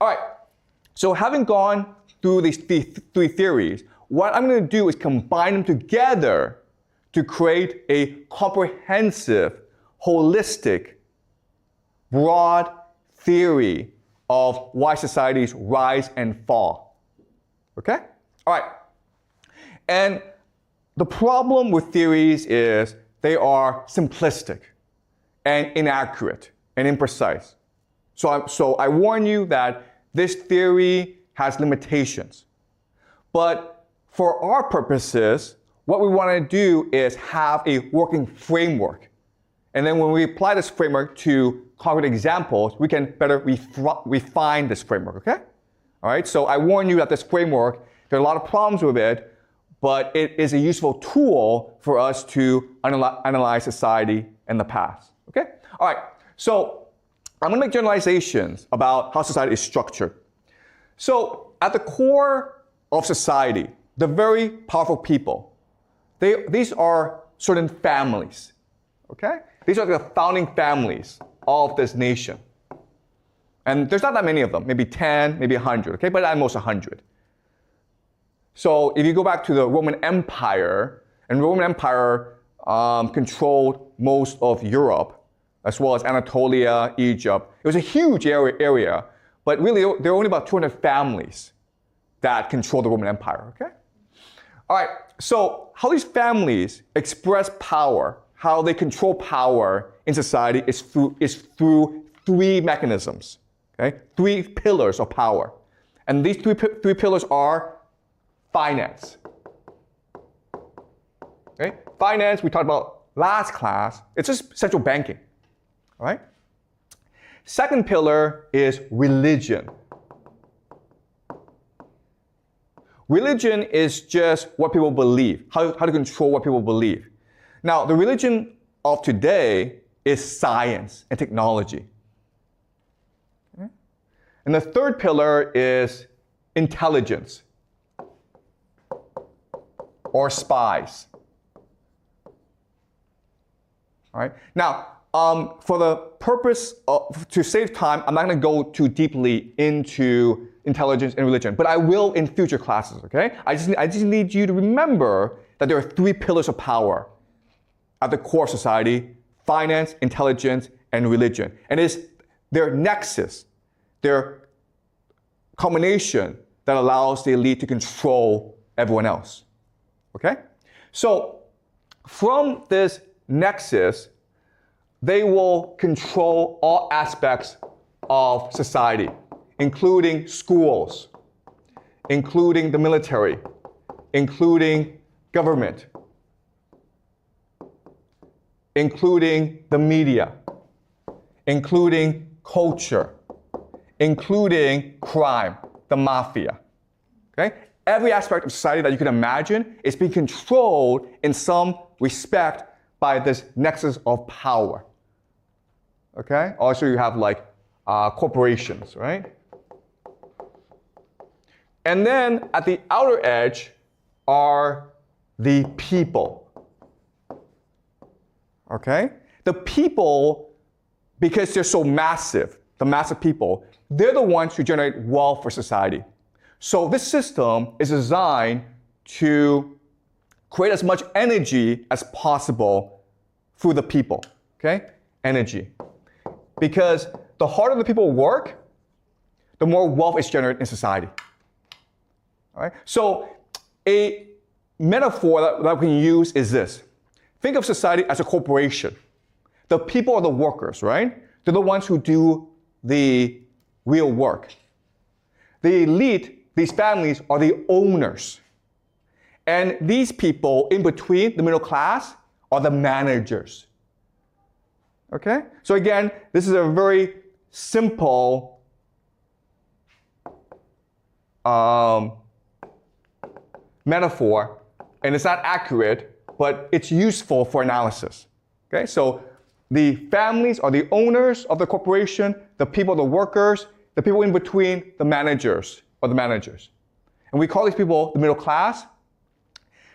All right, so having gone through these three theories, what I'm going to do is combine them together to create a comprehensive, holistic, broad theory of why societies rise and fall. Okay? All right. And the problem with theories is they are simplistic and inaccurate and imprecise. So I warn you that this theory has limitations. But for our purposes, what we want to do is have a working framework. And then when we apply this framework to concrete examples, we can better refine this framework, okay? All right, so I warn you that this framework, there are a lot of problems with it, but it is a useful tool for us to analyze society in the past, okay? All right, so I'm going to make generalizations about how society is structured. So at the core of society, the very powerful people, these are certain families, okay? These are the founding families of this nation. And there's not that many of them, maybe 10, maybe 100, okay? But at most 100. So if you go back to the Roman Empire, and the Roman Empire controlled most of Europe, as well as Anatolia, Egypt. It was a huge area, but really there were only about 200 families that controlled the Roman Empire, okay? All right, so how these families express power, how they control power in society is through three mechanisms, okay? Three pillars of power. And these three pillars are finance. Okay? Finance, we talked about last class, it's just central banking. All right? Second pillar is religion. Religion is just what people believe, how to control what people believe. Now, the religion of today is science and technology. Okay? And the third pillar is intelligence or spies. All right? Now, for the purpose to save time, I'm not going to go too deeply into intelligence and religion, but I will in future classes, okay? I just need you to remember that there are three pillars of power at the core of society: finance, intelligence, and religion. And it's their nexus, their combination that allows the elite to control everyone else, okay? So from this nexus, they will control all aspects of society, including schools, including the military, including government, including the media, including culture, including crime, the mafia. Okay? Every aspect of society that you can imagine is being controlled in some respect by this nexus of power. Okay? Also, you have like corporations, right? And then at the outer edge are the people. Okay? The people, because they're so massive, the massive people, they're the ones who generate wealth for society. So this system is designed to create as much energy as possible through the people. Okay? Energy. Because the harder the people work, the more wealth is generated in society. All right? So a metaphor that we can use is this. Think of society as a corporation. The people are the workers, right? They're the ones who do the real work. The elite, these families, are the owners. And these people in between, the middle class, are the managers. Okay? So again, this is a very simple metaphor, and it's not accurate, but it's useful for analysis. Okay? So the families are the owners of the corporation, the people are the workers, the people in between, the managers, are the managers. And we call these people the middle class.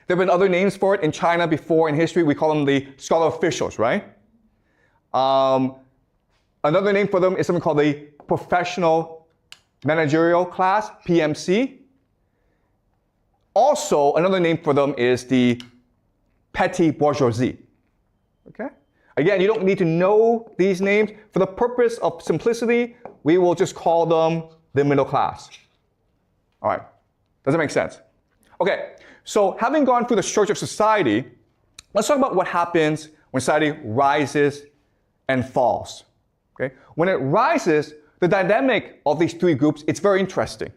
There have been other names for it in China before in history. We call them the scholar officials, right? Another name for them is something called the professional managerial class, PMC. Also, another name for them is the petty bourgeoisie. Okay? Again, you don't need to know these names. For the purpose of simplicity, we will just call them the middle class. All right. Does that make sense? Okay. So having gone through the structure of society, let's talk about what happens when society rises and falls. Okay? When it rises, the dynamic of these three groups, it's very interesting.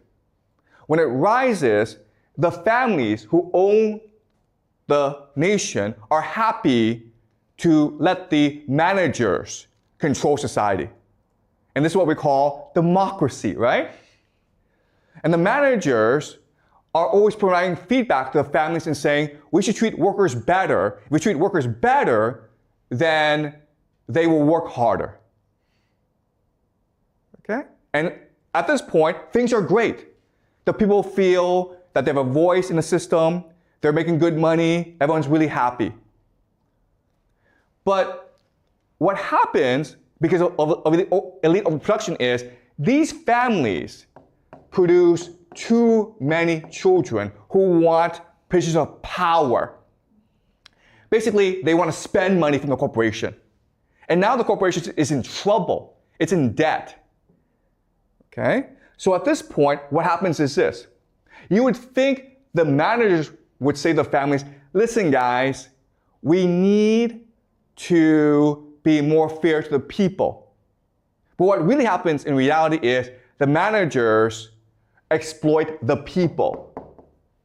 When it rises, the families who own the nation are happy to let the managers control society. And this is what we call democracy, right? And the managers are always providing feedback to the families and saying, we should treat workers better. If we treat workers better, then they will work harder. Okay? And at this point, things are great. The people feel that they have a voice in the system, they're making good money, everyone's really happy. But what happens because of the elite overproduction is these families produce too many children who want positions of power. Basically, they want to spend money from the corporation. And now the corporation is in trouble. It's in debt. Okay? So at this point, what happens is this. You would think the managers would say to the families, listen guys, we need to be more fair to the people. But what really happens in reality is the managers exploit the people.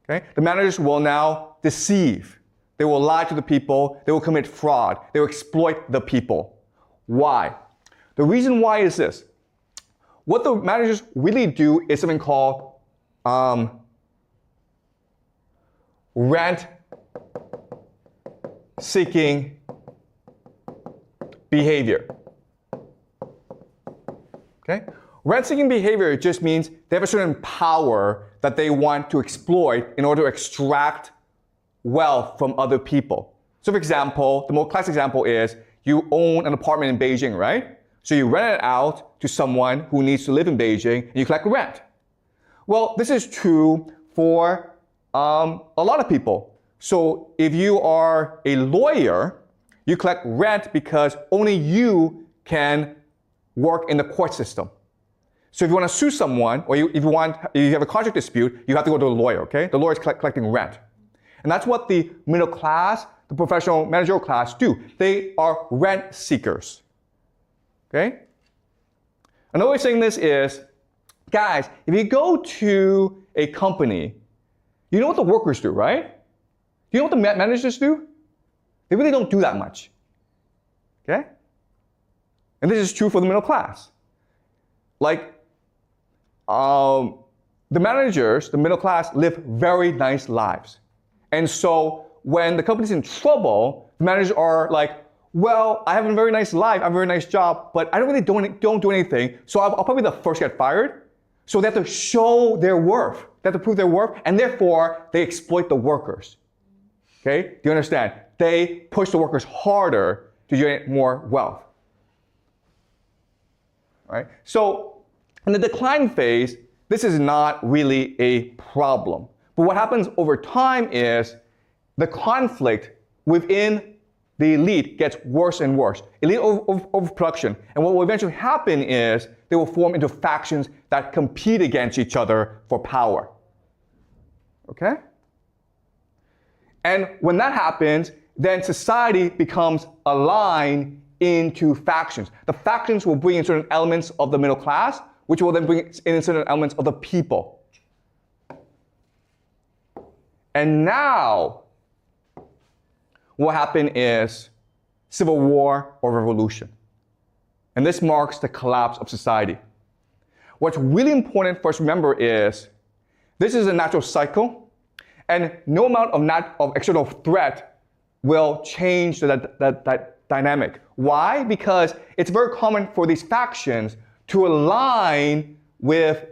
Okay? The managers will now deceive. They will lie to the people. They will commit fraud. They will exploit the people. Why? The reason why is this. What the managers really do is something called rent-seeking behavior. Okay? Rent-seeking behavior just means they have a certain power that they want to exploit in order to extract wealth from other people. So for example, the most classic example is you own an apartment in Beijing, right? So you rent it out to someone who needs to live in Beijing and you collect rent. Well, this is true for a lot of people. So if you are a lawyer, you collect rent because only you can work in the court system. So if you want to sue someone, or if you have a contract dispute, you have to go to a lawyer, okay? The lawyer is collecting rent. And that's what the middle class, the professional managerial class do. They are rent seekers, okay? Another way of saying this is, guys, if you go to a company, you know what the workers do, right? You know what the managers do? They really don't do that much, okay? And this is true for the middle class. Like, the managers, the middle class, live very nice lives. And so when the company's in trouble, the managers are like, well, I have a very nice life, I have a very nice job, but I don't do anything, so I'll probably be the first to get fired. So they have to show their worth. They have to prove their worth, and therefore, they exploit the workers. Okay? Do you understand? They push the workers harder to generate more wealth. All right? So in the decline phase, this is not really a problem. But what happens over time is the conflict within the elite gets worse and worse. Elite overproduction. And what will eventually happen is they will form into factions that compete against each other for power. Okay? And when that happens, then society becomes aligned into factions. The factions will bring in certain elements of the middle class, which will then bring in certain elements of the people. And now, what will happen is civil war or revolution. And this marks the collapse of society. What's really important for us to remember is this is a natural cycle, and no amount of external threat will change that dynamic. Why? Because it's very common for these factions to align with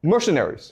mercenaries.